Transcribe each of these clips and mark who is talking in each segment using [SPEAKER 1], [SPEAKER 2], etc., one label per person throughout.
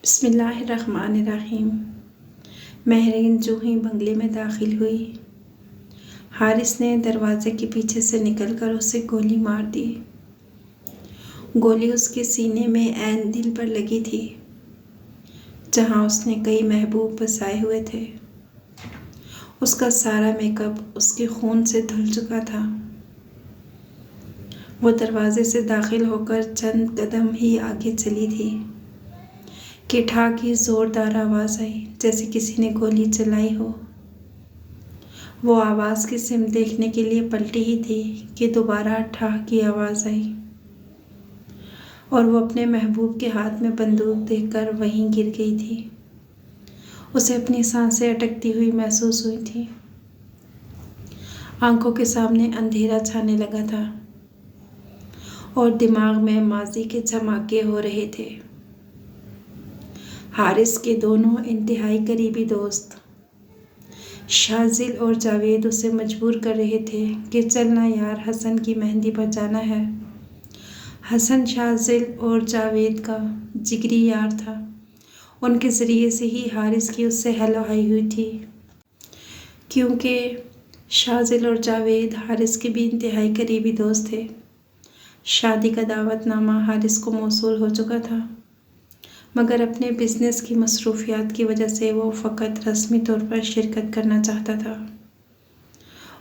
[SPEAKER 1] बिस्मिल्लाहिर्रहमानिर्रहीम। महरीन जो ही बंगले में दाखिल हुई, हारिस ने दरवाजे के पीछे से निकलकर उसे गोली मार दी। गोली उसके सीने में ऐन दिल पर लगी थी, जहां उसने कई महबूब बसाए हुए थे। उसका सारा मेकअप उसके खून से धुल चुका था। वो दरवाजे से दाखिल होकर चंद कदम ही आगे चली थी कि ठा की ज़ोरदार आवाज़ आई, जैसे किसी ने गोली चलाई हो। वो आवाज़ की सिमत देखने के लिए पलटी ही थी कि दोबारा ठा की आवाज़ आई और वो अपने महबूब के हाथ में बंदूक देखकर वहीं गिर गई थी। उसे अपनी सांसें अटकती हुई महसूस हुई थी। आंखों के सामने अंधेरा छाने लगा था और दिमाग में माजी के झमाके हो रहे थे। हारिस के दोनों इंतहाई करीबी दोस्त शाजिल और जावेद उसे मजबूर कर रहे थे कि चलना यार, हसन की मेहंदी पर जाना है। हसन शाजिल और जावेद का जिगरी यार था। उनके ज़रिए से ही हारिस की उससे हेलो हाई हुई थी, क्योंकि शाजिल और जावेद हारिस के भी इंतहाई करीबी दोस्त थे। शादी का दावतनामा हारिस को मौसूल हो चुका था, मगर अपने बिजनेस की मसरूफियात की वजह से वो फ़कत रस्मी तौर पर शिरकत करना चाहता था।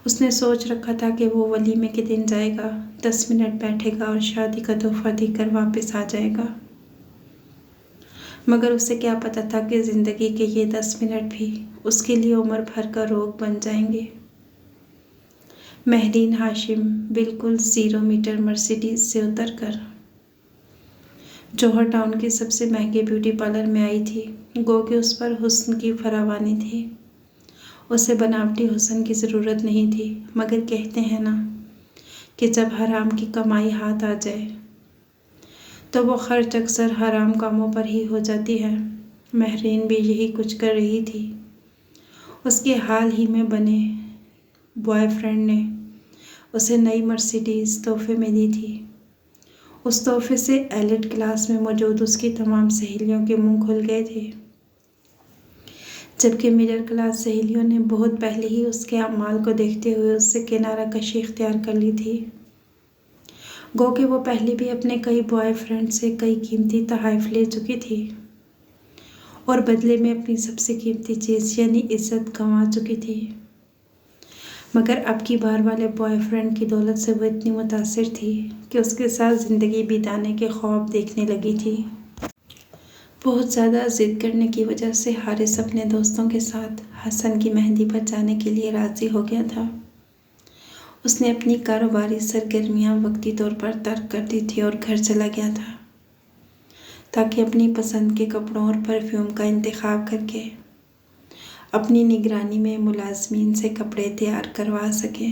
[SPEAKER 1] उसने सोच रखा था कि वो वलीमे के दिन जाएगा, 10 मिनट बैठेगा और शादी का तोहफा देकर वापस आ जाएगा। मगर उसे क्या पता था कि ज़िंदगी के ये 10 मिनट भी उसके लिए उम्र भर का रोग बन जाएंगे। महरीन हाशिम बिल्कुल 0 मीटर मर्सिडीज़ से उतरकर जौहर टाउन के सबसे महंगे ब्यूटी पार्लर में आई थी। गो कि उस पर हुस्न की फरावानी थी। उसे बनावटी हुस्न की ज़रूरत नहीं थी, मगर कहते हैं ना कि जब हराम की कमाई हाथ आ जाए तो वो खर्च अक्सर हराम कामों पर ही हो जाती है। महरीन भी यही कुछ कर रही थी। उसके हाल ही में बने बॉयफ्रेंड ने उसे नई मर्सिडीज़ तोहफे में दी थी। उस तोहफे से एलिट क्लास में मौजूद उसकी तमाम सहेलियों के मुंह खुल गए थे, जबकि मिडिल क्लास सहेलियों ने बहुत पहले ही उसके अमाल को देखते हुए उससे किनारा कशी इख्तियार कर ली थी। गो कि वो पहले भी अपने कई बॉयफ्रेंड से कई कीमती तोहफ़े ले चुकी थी और बदले में अपनी सबसे कीमती चीज़ यानी इज्जत गंवा चुकी थी। मगर अब की बार वाले बॉयफ्रेंड की दौलत से वो इतनी मुतासिर थी कि उसके साथ ज़िंदगी बिताने के ख्वाब देखने लगी थी। बहुत ज़्यादा ज़िद करने की वजह से हारिस अपने दोस्तों के साथ हसन की मेहंदी पर जाने के लिए राज़ी हो गया था। उसने अपनी कारोबारी सरगर्मियाँ वक्ती तौर पर तर्क कर दी थी और घर चला गया था, ताकि अपनी पसंद के कपड़ों और परफ्यूम का इंतखाब करके अपनी निगरानी में मुलाजमीन से कपड़े तैयार करवा सके।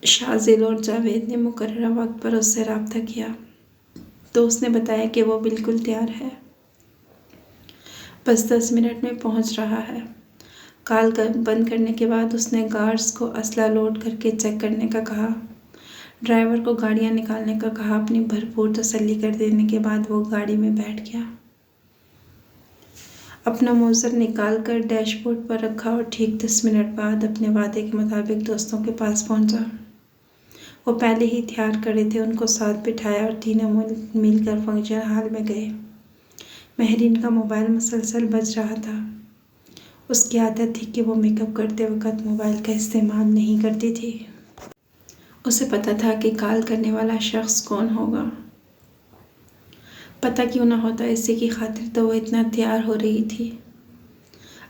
[SPEAKER 1] शाजिल और जावेद ने मुकर्ररा वक्त पर उससे रब्ता किया तो उसने बताया कि वो बिल्कुल तैयार है, बस 10 मिनट में पहुंच रहा है। कॉल बंद करने के बाद उसने गार्ड्स को असला लोड करके चेक करने का कहा, ड्राइवर को गाड़ियां निकालने का कहा। अपनी भरपूर तसल्ली कर देने के बाद वो गाड़ी में बैठ गया, अपना मौज़र निकाल कर डैशबोर्ड पर रखा और ठीक 10 मिनट बाद अपने वादे के मुताबिक दोस्तों के पास पहुंचा। वो पहले ही तैयार करे थे, उनको साथ बिठाया और तीनों मिलकर फंक्शन हॉल में गए। महरीन का मोबाइल मुसलसल बज रहा था। उसकी आदत थी कि वो मेकअप करते वक्त मोबाइल का इस्तेमाल नहीं करती थी। उसे पता था कि कॉल करने वाला शख्स कौन होगा। पता क्यों ना होता, इसी की खातिर तो वो इतना तैयार हो रही थी।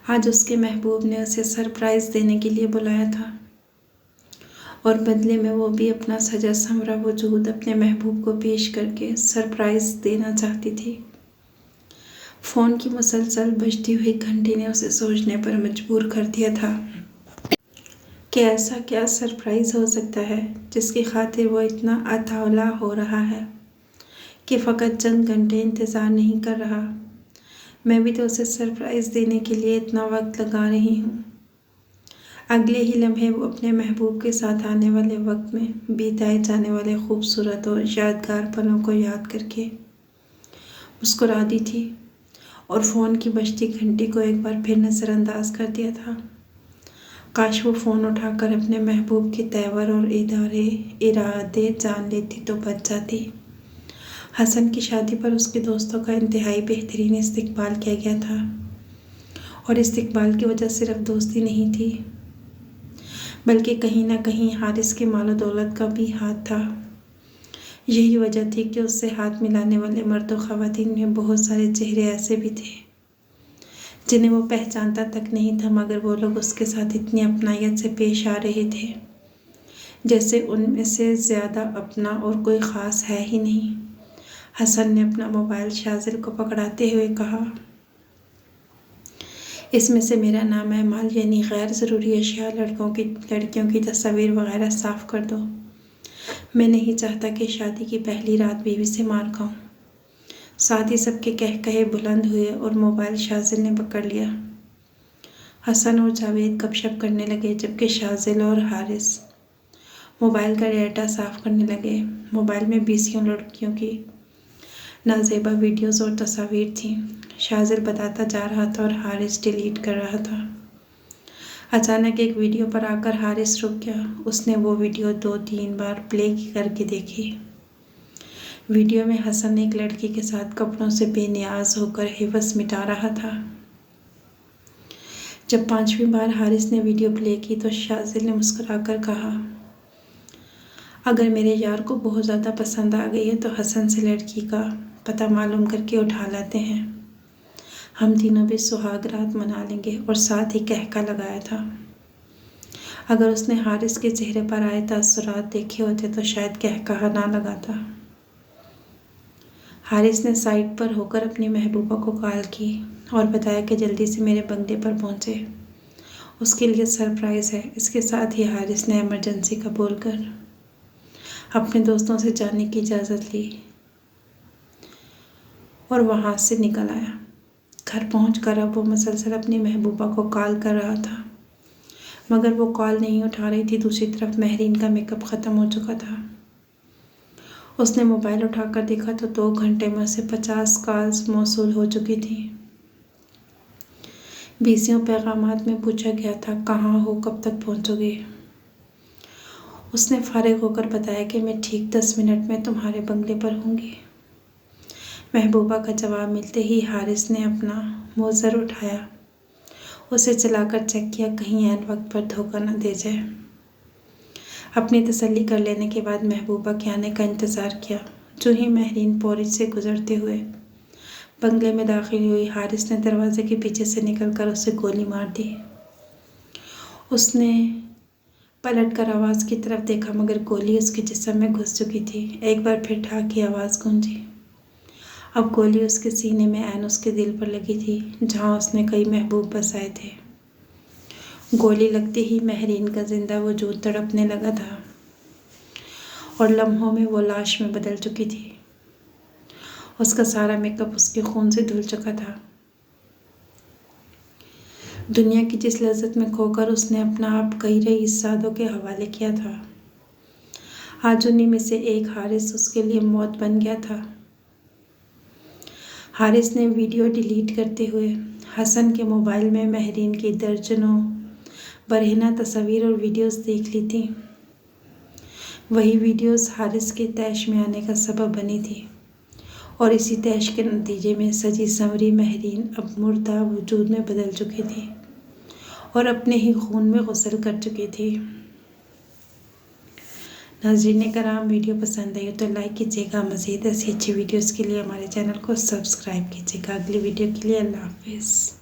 [SPEAKER 1] आज उसके महबूब ने उसे सरप्राइज़ देने के लिए बुलाया था और बदले में वो भी अपना सजा संवरा वजूद अपने महबूब को पेश करके सरप्राइज़ देना चाहती थी। फ़ोन की मुसलसल बजती हुई घंटी ने उसे सोचने पर मजबूर कर दिया था कि ऐसा क्या सरप्राइज़ हो सकता है जिसकी खातिर वो इतना अतावला हो रहा है कि फ़कत चंद घंटे इंतज़ार नहीं कर रहा। मैं भी तो उसे सरप्राइज़ देने के लिए इतना वक्त लगा रही हूँ। अगले ही लम्हे वो अपने महबूब के साथ आने वाले वक्त में बिताए जाने वाले खूबसूरत और यादगार पलों को याद करके मुस्कुरा दी थी और फ़ोन की बजती घंटी को एक बार फिर नज़रअंदाज कर दिया था। काश वो फ़ोन उठाकर अपने महबूब के तेवर और इरादे जान लेती तो बच जाती। हसन की शादी पर उसके दोस्तों का इंतहाई बेहतरीन इस्तकबाल किया गया था और इस्तकबाल की वजह सिर्फ दोस्ती नहीं थी बल्कि कहीं ना कहीं हारिस के मालो दौलत का भी हाथ था। यही वजह थी कि उससे हाथ मिलाने वाले मर्द व ख़वातीन में बहुत सारे चेहरे ऐसे भी थे जिन्हें वो पहचानता तक नहीं था, मगर वो लोग उसके साथ इतनी अपनायत से पेश आ रहे थे जैसे उनमें से ज़्यादा अपना और कोई ख़ास है ही नहीं। हसन ने अपना मोबाइल शाजिल को पकड़ाते हुए कहा, इसमें से मेरा नाम है माल यानी गैर ज़रूरी अशिया, लड़कियों की तस्वीर वगैरह साफ़ कर दो। मैं नहीं चाहता कि शादी की पहली रात बीवी से मार खाऊं। साथ ही सबके कहे बुलंद हुए और मोबाइल शाजिल ने पकड़ लिया। हसन और जावेद गपशप करने लगे जबकि शाजिल और हारिस मोबाइल का डेटा साफ़ करने लगे। मोबाइल में 20 लड़कियों की नाजेबा वीडियोस और तस्वीर थीं। शाजिल बताता जा रहा था और हारिस डिलीट कर रहा था। अचानक एक वीडियो पर आकर हारिस रुक गया। उसने वो वीडियो 2-3 बार प्ले करके देखी। वीडियो में हसन एक लड़की के साथ कपड़ों से बेनियाज होकर हिवस मिटा रहा था। जब 5वीं बार हारिस ने वीडियो प्ले की तो शाजिल ने मुस्कुराकर कहा, अगर मेरे यार को बहुत ज़्यादा पसंद आ गई है तो हसन से लड़की का पता मालूम करके उठा लाते हैं। हम तीनों भी सुहाग रात मना लेंगे। और साथ ही कहका लगाया था। अगर उसने हारिस के चेहरे पर आए तासुरात देखे होते तो शायद कहका ना लगाता। हारिस ने साइट पर होकर अपनी महबूबा को कॉल की और बताया कि जल्दी से मेरे बंगले पर पहुंचे, उसके लिए सरप्राइज़ है। इसके साथ ही हारिस ने इमरजेंसी का बोलकर अपने दोस्तों से जाने की इजाज़त ली और वहाँ से निकल आया। घर पहुंचकर अब वो मुसलसल अपनी महबूबा को कॉल कर रहा था, मगर वो कॉल नहीं उठा रही थी। दूसरी तरफ महरीन का मेकअप ख़त्म हो चुका था। उसने मोबाइल उठाकर देखा तो 2 घंटे में उसे 50 कॉल्स मौसूल हो चुकी थी। 20 पैगामात में पूछा गया था, कहाँ हो, कब तक पहुँचोगे। उसने फारिग होकर बताया कि मैं ठीक 10 मिनट में तुम्हारे बंगले पर होंगी। महबूबा का जवाब मिलते ही हारिस ने अपना मोज़र उठाया, उसे चलाकर चेक किया कहीं ऐन वक्त पर धोखा न दे जाए। अपनी तसल्ली कर लेने के बाद महबूबा के आने का इंतज़ार किया। जो ही महरीन पौरिज से गुजरते हुए बंगले में दाखिल हुई, हारिस ने दरवाजे के पीछे से निकलकर उसे गोली मार दी। उसने पलट कर आवाज़ की तरफ देखा मगर गोली उसके जिस्म में घुस चुकी थी। एक बार फिर ठाक की आवाज़ गूंजी। अब गोली उसके सीने में ऐन उसके दिल पर लगी थी जहाँ उसने कई महबूब बसाए थे। गोली लगते ही महरीन का जिंदा वजूद तड़पने लगा था और लम्हों में वो लाश में बदल चुकी थी। उसका सारा मेकअप उसके खून से धुल चुका था। दुनिया की जिस लज्जत में खोकर उसने अपना आप कई रईस सादों के हवाले किया था, आज उन्हीं में से एक हारिस उसके लिए मौत बन गया था। हारिस ने वीडियो डिलीट करते हुए हसन के मोबाइल में महरीन की दर्जनों बरहना तस्वीर और वीडियोस देख ली थी। वही वीडियोस हारिस के तैश में आने का सबब बनी थी और इसी तैश के नतीजे में सजी संवरी महरीन अब मुर्दा वजूद में बदल चुकी थी और अपने ही खून में गुस्ल कर चुकी थी। नाज़रीन कराम, वीडियो पसंद आई तो लाइक कीजिएगा। मज़ीद ऐसी अच्छी वीडियोस के लिए हमारे चैनल को सब्सक्राइब कीजिएगा। अगली वीडियो के लिए अल्लाह हाफ़िज़।